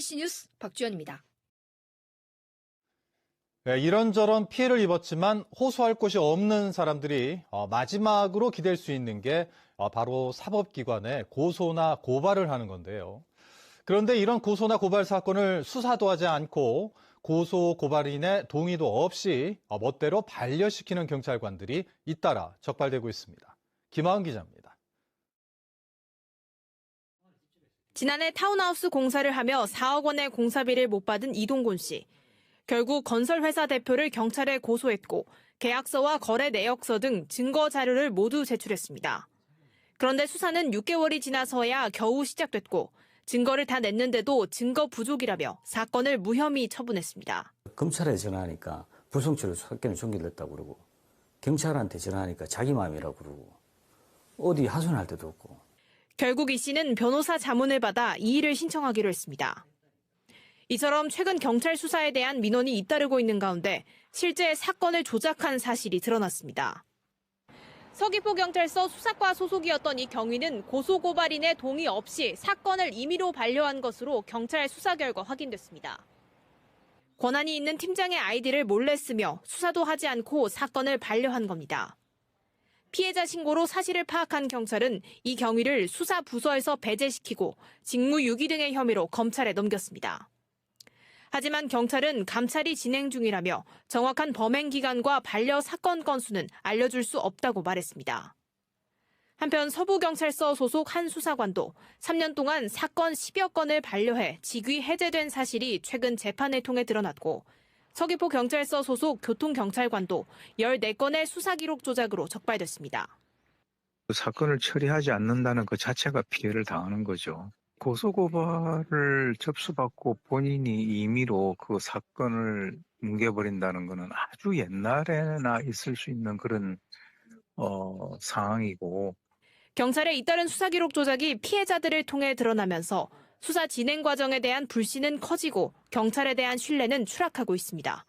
MBC 뉴스 박주연입니다. 네, 이런저런 피해를 입었지만 호소할 곳이 없는 사람들이 마지막으로 기댈 수 있는 게 바로 사법기관에 고소나 고발을 하는 건데요. 그런데 이런 고소나 고발 사건을 수사도 하지 않고 고소 고발인의 동의도 없이 멋대로 반려시키는 경찰관들이 잇따라 적발되고 있습니다. 김하은 기자입니다. 지난해 타운하우스 공사를 하며 4억 원의 공사비를 못 받은 이동곤 씨. 결국 건설회사 대표를 경찰에 고소했고 계약서와 거래 내역서 등 증거 자료를 모두 제출했습니다. 그런데 수사는 6개월이 지나서야 겨우 시작됐고 증거를 다 냈는데도 증거 부족이라며 사건을 무혐의 처분했습니다. 검찰에 전화하니까 불성실로 사건이 종결됐다고 그러고 경찰한테 전화하니까 자기 마음이라고 그러고 어디 하소연할 데도 없고. 결국 이 씨는 변호사 자문을 받아 이의를 신청하기로 했습니다. 이처럼 최근 경찰 수사에 대한 민원이 잇따르고 있는 가운데 실제 사건을 조작한 사실이 드러났습니다. 서귀포경찰서 수사과 소속이었던 이 경위는 고소고발인의 동의 없이 사건을 임의로 반려한 것으로 경찰 수사 결과 확인됐습니다. 권한이 있는 팀장의 아이디를 몰래 쓰며 수사도 하지 않고 사건을 반려한 겁니다. 피해자 신고로 사실을 파악한 경찰은 이 경위를 수사 부서에서 배제시키고 직무유기 등의 혐의로 검찰에 넘겼습니다. 하지만 경찰은 감찰이 진행 중이라며 정확한 범행 기간과 반려 사건 건수는 알려줄 수 없다고 말했습니다. 한편 서부경찰서 소속 한 수사관도 3년 동안 사건 10여 건을 반려해 직위 해제된 사실이 최근 재판을 통해 드러났고 서귀포경찰서 소속 교통경찰관도 14건의 수사기록 조작으로 적발됐습니다. 사건을 처리하지 않는다는 그 자체가 피해를 당하는 거죠. 고소고발을 접수받고 본인이 임의로 그 사건을 뭉개버린다는 것은 아주 옛날에나 있을 수 있는 그런 상황이고. 경찰의 잇따른 수사기록 조작이 피해자들을 통해 드러나면서 수사 진행 과정에 대한 불신은 커지고 경찰에 대한 신뢰는 추락하고 있습니다.